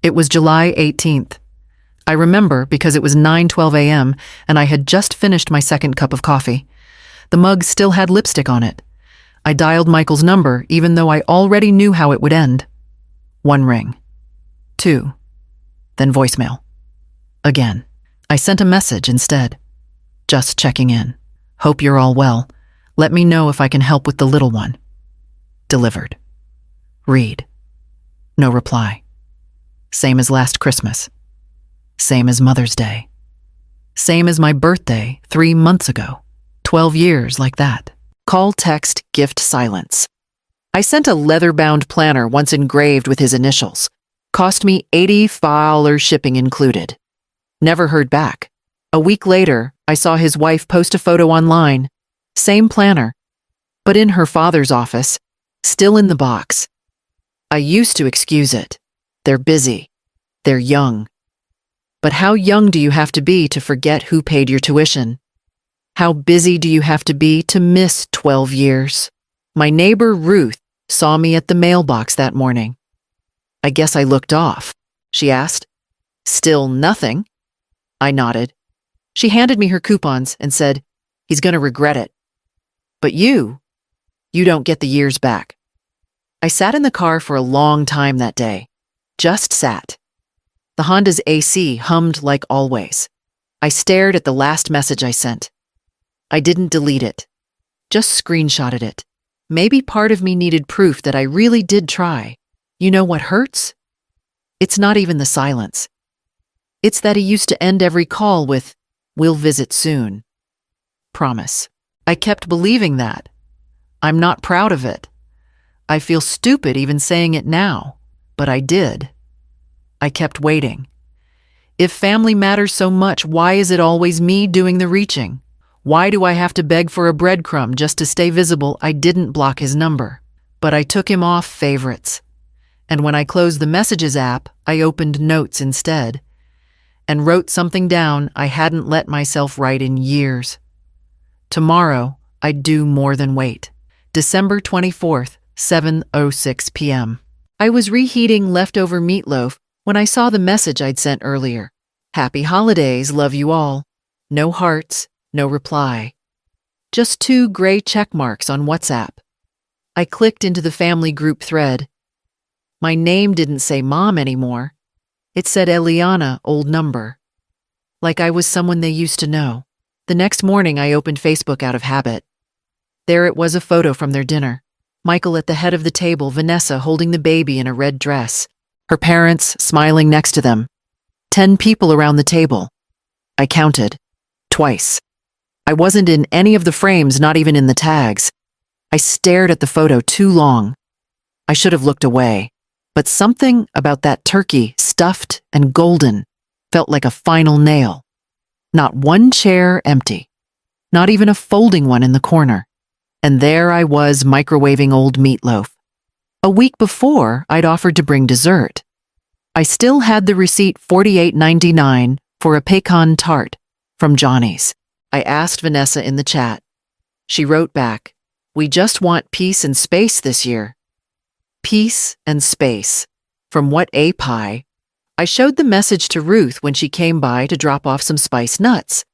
It was July 18th. I remember because it was 9:12 a.m. and I had just finished my second cup of coffee. The mug still had lipstick on it. I dialed Michael's number even though I already knew how it would end. 1 ring. 2. Then voicemail. Again. I sent a message instead. Just checking in. Hope you're all well. Let me know if I can help with the little one. Delivered. Read. No reply. Same as last Christmas. Same as Mother's Day. Same as my birthday 3 months ago. 12 years like that. Call, text, gift, silence. I sent a leather-bound planner once engraved with his initials. Cost me $80 shipping included. Never heard back. A week later, I saw his wife post a photo online. Same planner, but in her father's office, still in the box. I used to excuse it. They're busy. They're young. But how young do you have to be to forget who paid your tuition? How busy do you have to be to miss 12 years? My neighbor Ruth saw me at the mailbox that morning. I guess I looked off. She asked. Still nothing? I nodded. She handed me her coupons and said, he's going to regret it. But you don't get the years back. I sat in the car for a long time that day. Just sat. The Honda's AC hummed like always. I stared at the last message I sent. I didn't delete it. Just screenshotted it. Maybe part of me needed proof that I really did try. You know what hurts? It's not even the silence. It's that he used to end every call with, "We'll visit soon." Promise. I kept believing that. I'm not proud of it. I feel stupid even saying it now, but I did. I kept waiting. If family matters so much, why is it always me doing the reaching? Why do I have to beg for a breadcrumb just to stay visible? I didn't block his number, but I took him off favorites. And when I closed the Messages app, I opened Notes instead and wrote something down I hadn't let myself write in years. Tomorrow, I'd do more than wait. December 24th, 7:06 p.m. I was reheating leftover meatloaf when I saw the message I'd sent earlier. Happy holidays, love you all. No hearts, no reply. Just 2 gray check marks on WhatsApp. I clicked into the family group thread. My name didn't say Mom anymore. It said Eliana, old number. Like I was someone they used to know. The next morning I opened Facebook out of habit. There it was, a photo from their dinner. Michael at the head of the table, Vanessa holding the baby in a red dress. Her parents smiling next to them. 10 people around the table. I counted. Twice. I wasn't in any of the frames, not even in the tags. I stared at the photo too long. I should have looked away. But something about that turkey, stuffed and golden, felt like a final nail. Not one chair empty. Not even a folding one in the corner. And there I was microwaving old meatloaf. A week before, I'd offered to bring dessert. I still had the receipt, $48.99 for a pecan tart from Johnny's. I asked Vanessa in the chat. She wrote back, "We just want peace and space this year." Peace and space. From what a pie. I showed the message to Ruth when she came by to drop off some spiced nuts.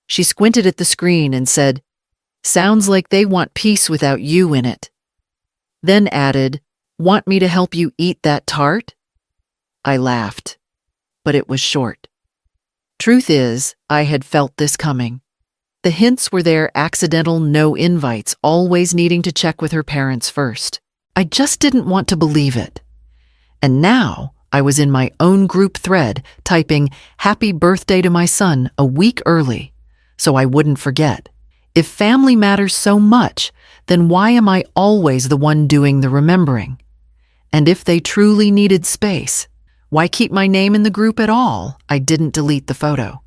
She squinted at the screen and said, "Sounds like they want peace without you in it." Then added, "Want me to help you eat that tart?" I laughed, but it was short. Truth is, I had felt this coming. The hints were there, accidental no invites, always needing to check with her parents first. I just didn't want to believe it. And now I was in my own group thread typing "Happy birthday to my son" a week early, so I wouldn't forget. If family matters so much, then why am I always the one doing the remembering? And if they truly needed space, why keep my name in the group at all? I didn't delete the photo.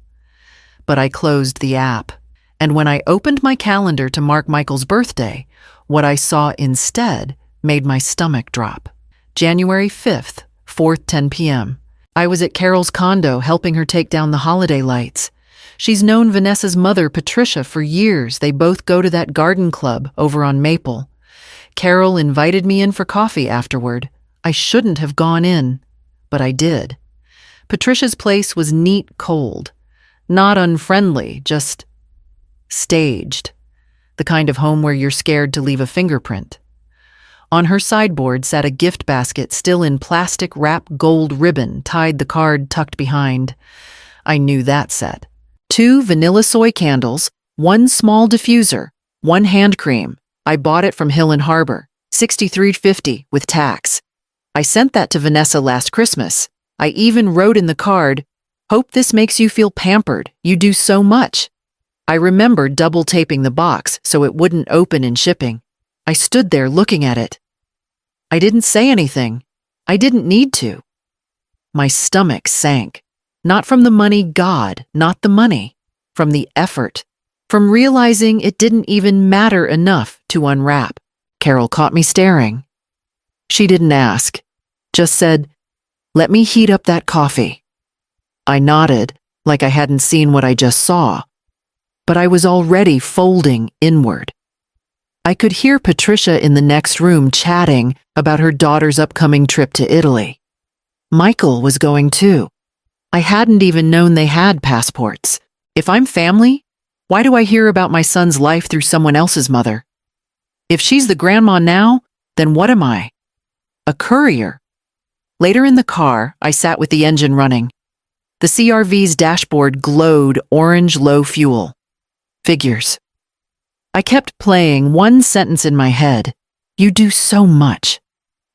But I closed the app, and when I opened my calendar to mark Michael's birthday, what I saw instead made my stomach drop. January 5th, 4:10 p.m. I was at Carol's condo helping her take down the holiday lights. She's known Vanessa's mother, Patricia, for years. They both go to that garden club over on Maple. Carol invited me in for coffee afterward. I shouldn't have gone in, but I did. Patricia's place was neat cold. Not unfriendly, just staged. The kind of home where you're scared to leave a fingerprint. On her sideboard sat a gift basket still in plastic wrap gold ribbon tied the card tucked behind. I knew that set. 2 vanilla soy candles, 1 small diffuser, 1 hand cream. I bought it from Hill and Harbor, $63.50 with tax. I sent that to Vanessa last Christmas. I even wrote in the card, "Hope this makes you feel pampered. You do so much." I remember double taping the box so it wouldn't open in shipping. I stood there looking at it. I didn't say anything. I didn't need to. My stomach sank. Not from the money, God, not the money. From the effort. From realizing it didn't even matter enough to unwrap. Carol caught me staring. She didn't ask. Just said, "Let me heat up that coffee." I nodded, like I hadn't seen what I just saw. But I was already folding inward. I could hear Patricia in the next room chatting about her daughter's upcoming trip to Italy. Michael was going too. I hadn't even known they had passports. If I'm family, why do I hear about my son's life through someone else's mother? If she's the grandma now, then what am I? A courier. Later in the car, I sat with the engine running. The CRV's dashboard glowed orange low fuel. Figures. I kept playing one sentence in my head. You do so much.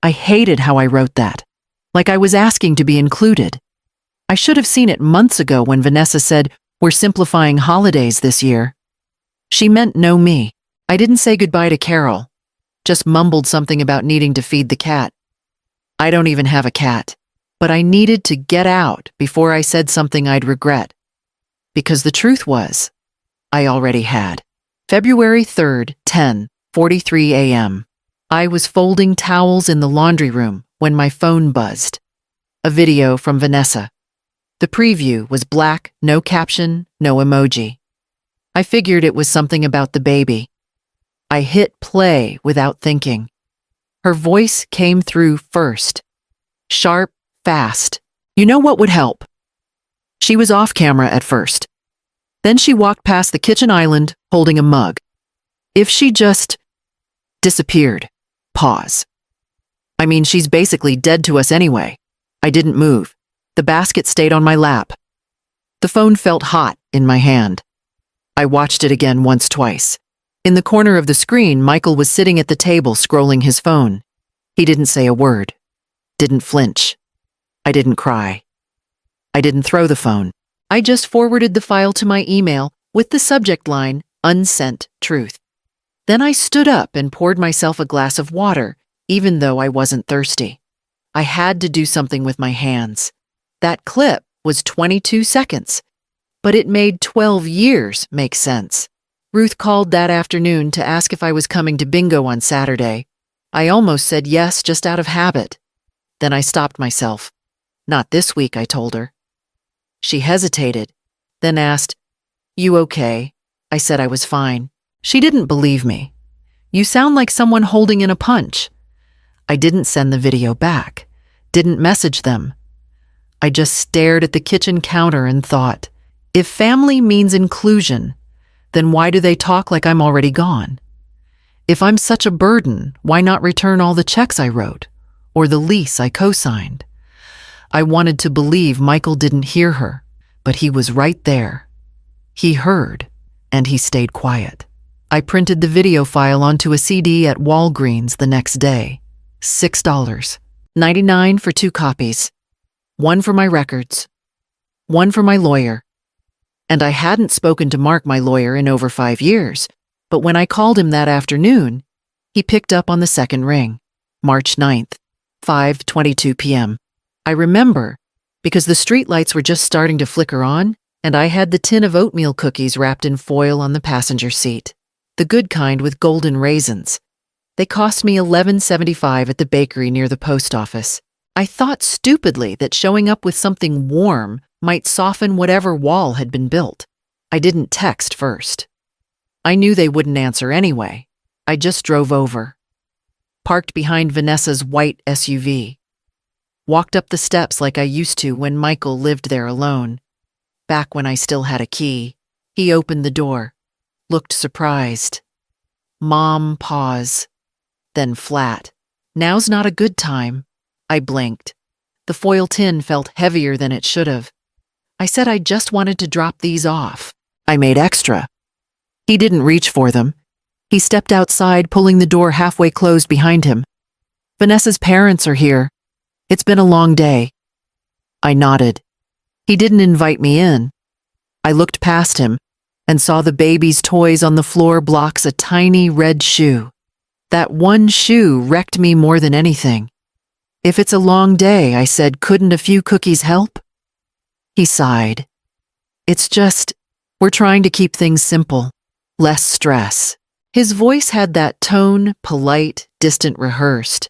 I hated how I wrote that. Like I was asking to be included. I should have seen it months ago when Vanessa said, "We're simplifying holidays this year." She meant no me. I didn't say goodbye to Carol. Just mumbled something about needing to feed the cat. I don't even have a cat. But I needed to get out before I said something I'd regret. Because the truth was, I already had. February 3rd, 10:43 a.m. I was folding towels in the laundry room when my phone buzzed. A video from Vanessa. The preview was black, no caption, no emoji. I figured it was something about the baby. I hit play without thinking. Her voice came through first. Sharp, fast. "You know what would help?" She was off camera at first. Then she walked past the kitchen island holding a mug. If she just disappeared. Pause. I mean, she's basically dead to us anyway. I didn't move. The basket stayed on my lap. The phone felt hot in my hand. I watched it again once, twice. In the corner of the screen, Michael was sitting at the table scrolling his phone. He didn't say a word. Didn't flinch. I didn't cry. I didn't throw the phone. I just forwarded the file to my email with the subject line, "Unsent Truth." Then I stood up and poured myself a glass of water, even though I wasn't thirsty. I had to do something with my hands. That clip was 22 seconds, but it made 12 years make sense. Ruth called that afternoon to ask if I was coming to bingo on Saturday. I almost said yes just out of habit. Then I stopped myself. "Not this week," I told her. She hesitated, then asked, "You okay?" I said I was fine. She didn't believe me. "You sound like someone holding in a punch." I didn't send the video back, didn't message them. I just stared at the kitchen counter and thought, if family means inclusion, then why do they talk like I'm already gone? If I'm such a burden, why not return all the checks I wrote, or the lease I co-signed? I wanted to believe Michael didn't hear her, but he was right there. He heard, and he stayed quiet. I printed the video file onto a CD at Walgreens the next day. $6.99 for 2 copies. 1 for my records. 1 for my lawyer. And I hadn't spoken to Mark, my lawyer, in over 5 years, but when I called him that afternoon, he picked up on the second ring. March 9th, 5:22 p.m. I remember because the streetlights were just starting to flicker on, and I had the tin of oatmeal cookies wrapped in foil on the passenger seat. The good kind with golden raisins. They cost me $11.75 at the bakery near the post office. I thought stupidly that showing up with something warm might soften whatever wall had been built. I didn't text first. I knew they wouldn't answer anyway. I just drove over. Parked behind Vanessa's white SUV. walked up the steps like I used to when Michael lived there alone. Back when I still had a key. He opened the door, looked surprised. Mom, pause, then flat. Now's not a good time. I blinked. The foil tin felt heavier than it should have. I said I just wanted to drop these off. I made extra. He didn't reach for them. He stepped outside, pulling the door halfway closed behind him. Vanessa's parents are here. It's been a long day. I nodded. He didn't invite me in. I looked past him and saw the baby's toys on the floor blocks a tiny red shoe. That one shoe wrecked me more than anything. If it's a long day, I said, couldn't a few cookies help? He sighed. It's just, we're trying to keep things simple, less stress. His voice had that tone, polite, distant, rehearsed,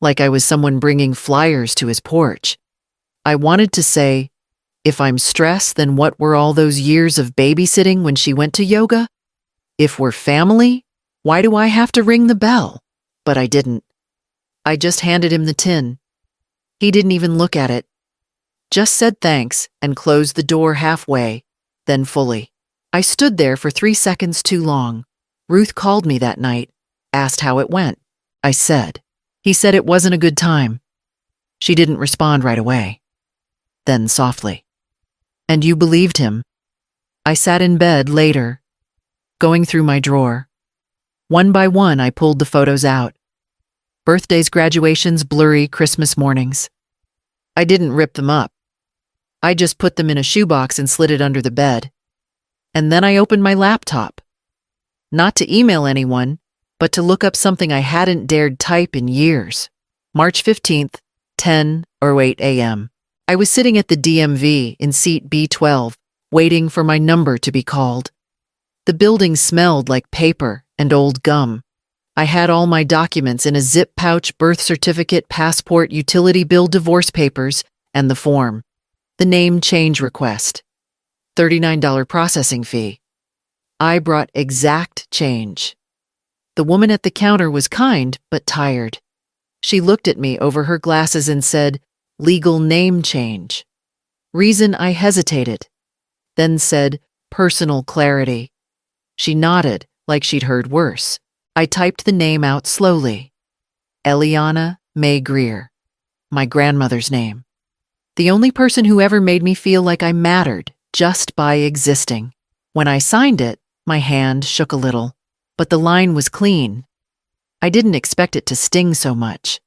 like I was someone bringing flyers to his porch. I wanted to say, if I'm stressed, then what were all those years of babysitting when she went to yoga? If we're family, why do I have to ring the bell? But I didn't. I just handed him the tin. He didn't even look at it. Just said thanks and closed the door halfway, then fully. I stood there for 3 seconds too long. Ruth called me that night, asked how it went. I said. He said it wasn't a good time. She didn't respond right away. Then softly. And you believed him? I sat in bed later, going through my drawer. One by one, I pulled the photos out. Birthdays, graduations, blurry Christmas mornings. I didn't rip them up. I just put them in a shoebox and slid it under the bed. And then I opened my laptop. Not to email anyone, but to look up something I hadn't dared type in years. March 15th, 10:08 a.m. I was sitting at the DMV in seat B12, waiting for my number to be called. The building smelled like paper and old gum. I had all my documents in a zip pouch, birth certificate, passport, utility bill, divorce papers, and the form. The name change request. $39 processing fee. I brought exact change. The woman at the counter was kind, but tired. She looked at me over her glasses and said, legal name change. Reason I hesitated. Then said, personal clarity. She nodded, like she'd heard worse. I typed the name out slowly. Eliana May Greer. My grandmother's name. The only person who ever made me feel like I mattered, just by existing. When I signed it, my hand shook a little, but the line was clean. I didn't expect it to sting so much.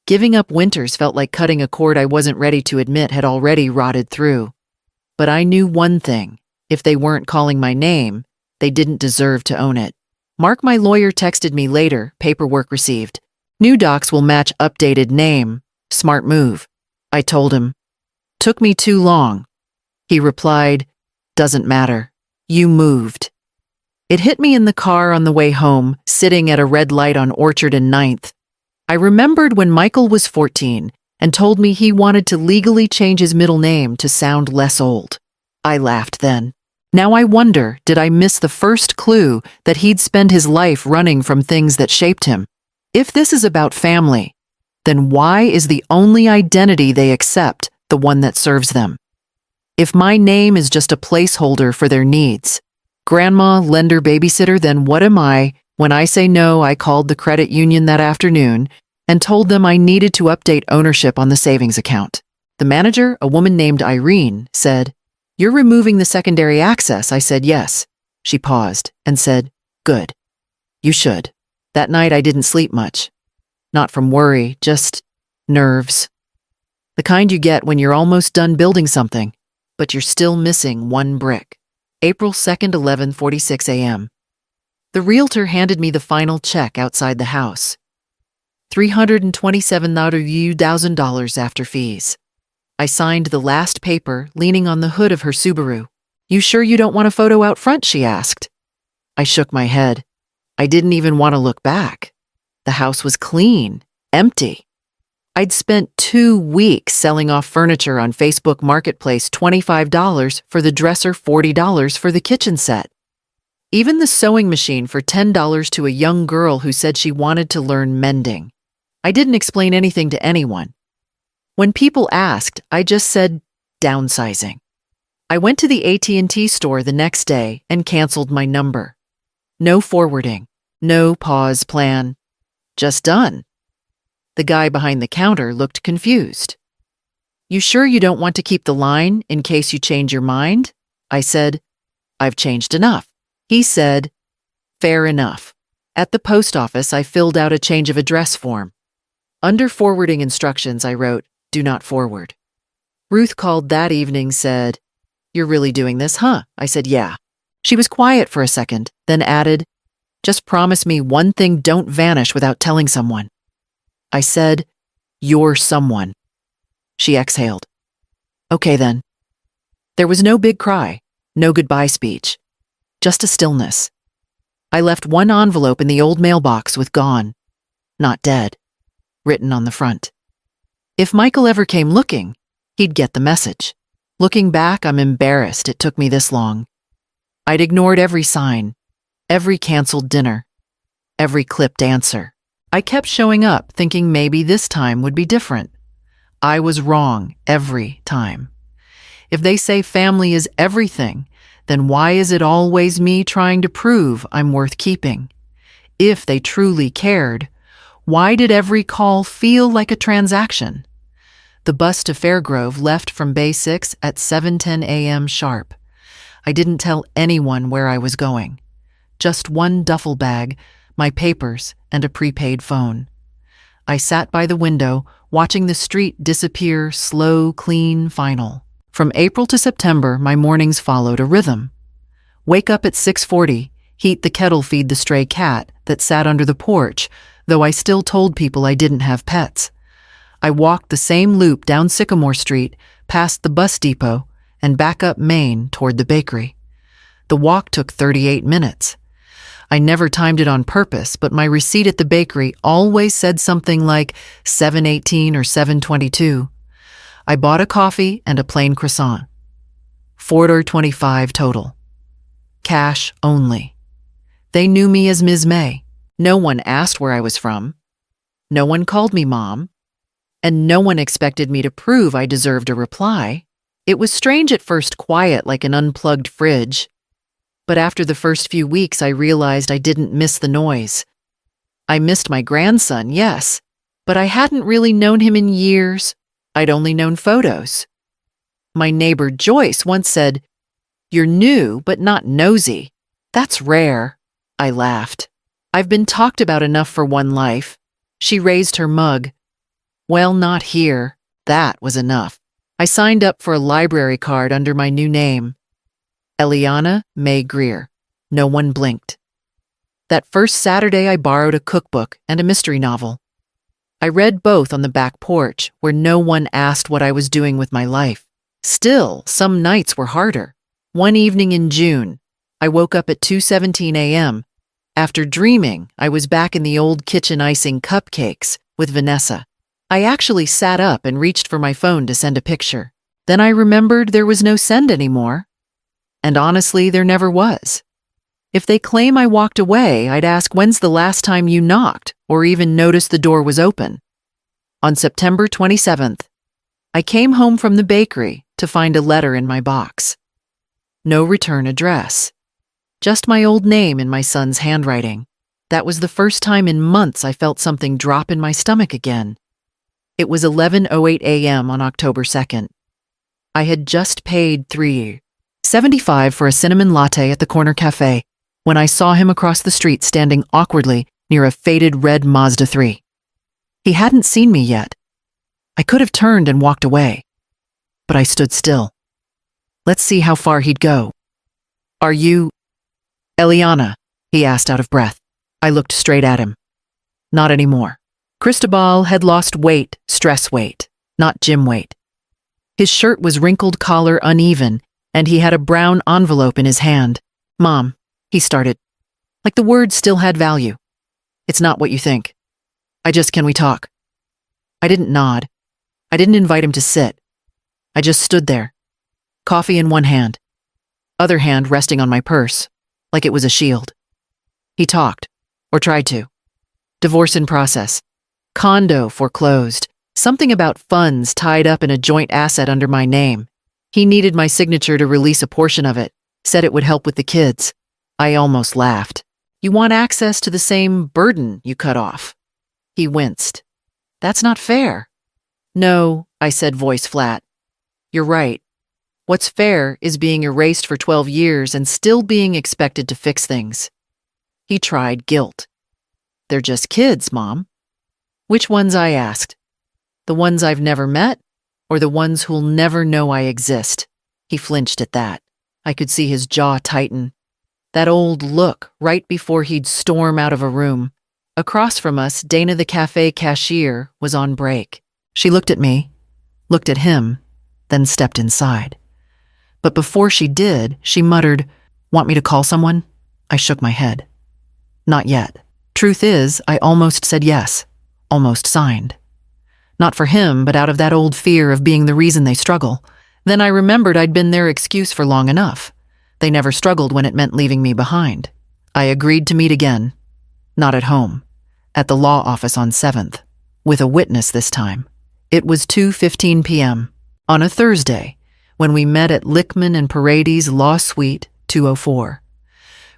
Giving up Winters felt like cutting a cord I wasn't ready to admit had already rotted through. But I knew one thing. If they weren't calling my name, they didn't deserve to own it. Mark, my lawyer, texted me later, paperwork received. New docs will match updated name. Smart move. I told him. Took me too long. He replied, doesn't matter. You moved. It hit me in the car on the way home, sitting at a red light on Orchard and 9th. I remembered when Michael was 14 and told me he wanted to legally change his middle name to sound less old. I laughed then. Now I wonder, did I miss the first clue that he'd spend his life running from things that shaped him? If this is about family, then why is the only identity they accept the one that serves them? If my name is just a placeholder for their needs, grandma, lender, babysitter, then what am I when I say no? I called the credit union that afternoon and told them I needed to update ownership on the savings account. The manager, a woman named Irene, said, "You're removing the secondary access." I said yes. She paused and said, "Good. You should." That night I didn't sleep much. Not from worry, just nerves. The kind you get when you're almost done building something, but you're still missing one brick. April 2nd, 11:46 a.m. The realtor handed me the final check outside the house. $327,000 after fees. I signed the last paper, leaning on the hood of her Subaru. "You sure you don't want a photo out front?" she asked. I shook my head. I didn't even want to look back. The house was clean, empty. I'd spent 2 weeks selling off furniture on Facebook Marketplace, $25 for the dresser, $40 for the kitchen set. Even the sewing machine for $10 to a young girl who said she wanted to learn mending. I didn't explain anything to anyone. When people asked, I just said, downsizing. I went to the AT&T store the next day and canceled my number. No forwarding, no pause plan, just done. The guy behind the counter looked confused. You sure you don't want to keep the line in case you change your mind? I said, I've changed enough. He said, fair enough. At the post office, I filled out a change of address form. Under forwarding instructions, I wrote, do not forward. Ruth called that evening, said, you're really doing this, huh? I said, yeah. She was quiet for a second, then added, just promise me one thing, don't vanish without telling someone. I said, you're someone. She exhaled. Okay then. There was no big cry, no goodbye speech, just a stillness. I left one envelope in the old mailbox with gone, not dead, written on the front. If Michael ever came looking, he'd get the message. Looking back, I'm embarrassed it took me this long. I'd ignored every sign, every canceled dinner, every clipped answer. I kept showing up thinking maybe this time would be different. I was wrong every time. If they say family is everything, then why is it always me trying to prove I'm worth keeping? If they truly cared, why did every call feel like a transaction? The bus to Fairgrove left from Bay 6 at 7:10 a.m. sharp. I didn't tell anyone where I was going. Just one duffel bag, my papers, and a prepaid phone. I sat by the window, watching the street disappear, slow, clean, final. From April to September, my mornings followed a rhythm. Wake up at 6:40, heat the kettle, feed the stray cat that sat under the porch, though I still told people I didn't have pets. I walked the same loop down Sycamore Street, past the bus depot, and back up Main toward the bakery. The walk took 38 minutes. I never timed it on purpose, but my receipt at the bakery always said something like 7:18 or 7:22. I bought a coffee and a plain croissant. $4.25 total. Cash only. They knew me as Ms. May. No one asked where I was from. No one called me Mom. And no one expected me to prove I deserved a reply. It was strange at first, quiet like an unplugged fridge. But after the first few weeks, I realized I didn't miss the noise. I missed my grandson, yes, but I hadn't really known him in years. I'd only known photos. My neighbor Joyce once said, "You're new, but not nosy. That's rare." I laughed. I've been talked about enough for one life. She raised her mug. Well, not here. That was enough. I signed up for a library card under my new name. Eliana May Greer. No one blinked. That first Saturday, I borrowed a cookbook and a mystery novel. I read both on the back porch, where no one asked what I was doing with my life. Still, some nights were harder. One evening in June, I woke up at 2:17 a.m. After dreaming, I was back in the old kitchen icing cupcakes with Vanessa. I actually sat up and reached for my phone to send a picture. Then I remembered there was no send anymore. And honestly, there never was. If they claim I walked away, I'd ask, when's the last time you knocked or even noticed the door was open? On September 27th, I came home from the bakery to find a letter in my box. No return address. Just my old name in my son's handwriting. That was the first time in months I felt something drop in my stomach again. It was 11:08 a.m. on October 2nd. I had just paid $3.75 for a cinnamon latte at the corner cafe when I saw him across the street standing awkwardly near a faded red Mazda 3. He hadn't seen me yet. I could have turned and walked away, but I stood still. Let's see how far he'd go. Are you Eliana? He asked out of breath. I looked straight at him. Not anymore. Cristobal had lost weight, stress weight, not gym weight. His shirt was wrinkled, collar uneven, and he had a brown envelope in his hand. Mom, he started, like the words still had value. It's not what you think. Can we talk? I didn't nod. I didn't invite him to sit. I just stood there, coffee in one hand, other hand resting on my purse, like it was a shield. He talked, or tried to. Divorce in process. Condo foreclosed. Something about funds tied up in a joint asset under my name. He needed my signature to release a portion of it, said it would help with the kids. I almost laughed. You want access to the same burden you cut off. He winced. That's not fair. No, I said, voice flat. You're right. What's fair is being erased for 12 years and still being expected to fix things. He tried guilt. They're just kids, Mom. Which ones, I asked. The ones I've never met, or the ones who'll never know I exist? He flinched at that. I could see his jaw tighten. That old look right before he'd storm out of a room. Across from us, Dana the cafe cashier was on break. She looked at me, looked at him, then stepped inside. But before she did, she muttered, "Want me to call someone?" I shook my head. Not yet. Truth is, I almost said yes, almost signed. Not for him, but out of that old fear of being the reason they struggle. Then I remembered I'd been their excuse for long enough. They never struggled when it meant leaving me behind. I agreed to meet again. Not at home. At the law office on 7th. With a witness this time. It was 2:15 p.m. on a Thursday, when we met at Lickman and Paredes Law Suite 204.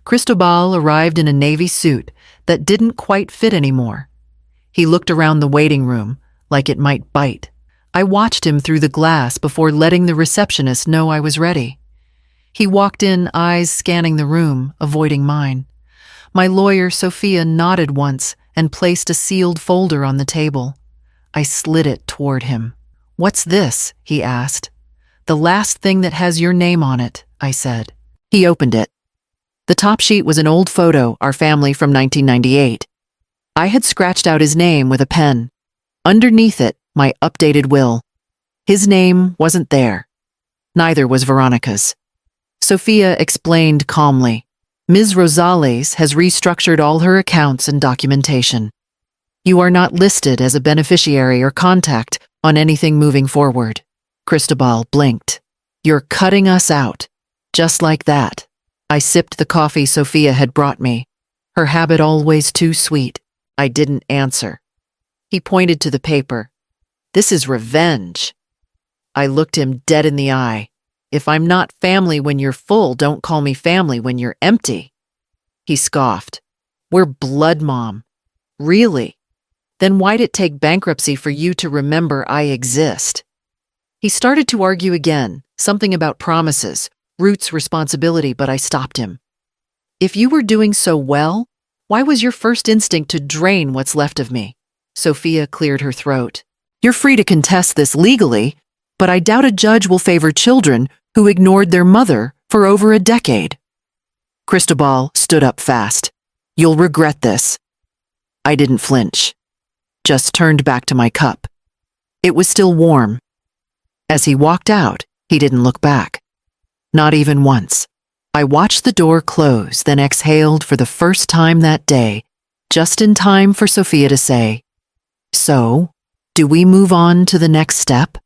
Cristobal arrived in a navy suit that didn't quite fit anymore. He looked around the waiting room, like it might bite. I watched him through the glass before letting the receptionist know I was ready. He walked in, eyes scanning the room, avoiding mine. My lawyer, Sophia, nodded once and placed a sealed folder on the table. I slid it toward him. "What's this?" he asked. "The last thing that has your name on it," I said. He opened it. The top sheet was an old photo, our family from 1998. I had scratched out his name with a pen. Underneath it, my updated will. His name wasn't there. Neither was Veronica's. Sophia explained calmly. Ms. Rosales has restructured all her accounts and documentation. You are not listed as a beneficiary or contact on anything moving forward. Cristobal blinked. You're cutting us out. Just like that. I sipped the coffee Sophia had brought me. Her habit always too sweet. I didn't answer. He pointed to the paper. This is revenge. I looked him dead in the eye. If I'm not family when you're full, don't call me family when you're empty. He scoffed. We're blood, Mom. Really? Then why'd it take bankruptcy for you to remember I exist? He started to argue again, something about promises, Ruth's responsibility, but I stopped him. If you were doing so well, why was your first instinct to drain what's left of me? Sophia cleared her throat. You're free to contest this legally, but I doubt a judge will favor children who ignored their mother for over a decade. Cristobal stood up fast. You'll regret this. I didn't flinch, just turned back to my cup. It was still warm. As he walked out, he didn't look back. Not even once. I watched the door close, then exhaled for the first time that day, just in time for Sophia to say, So, do we move on to the next step?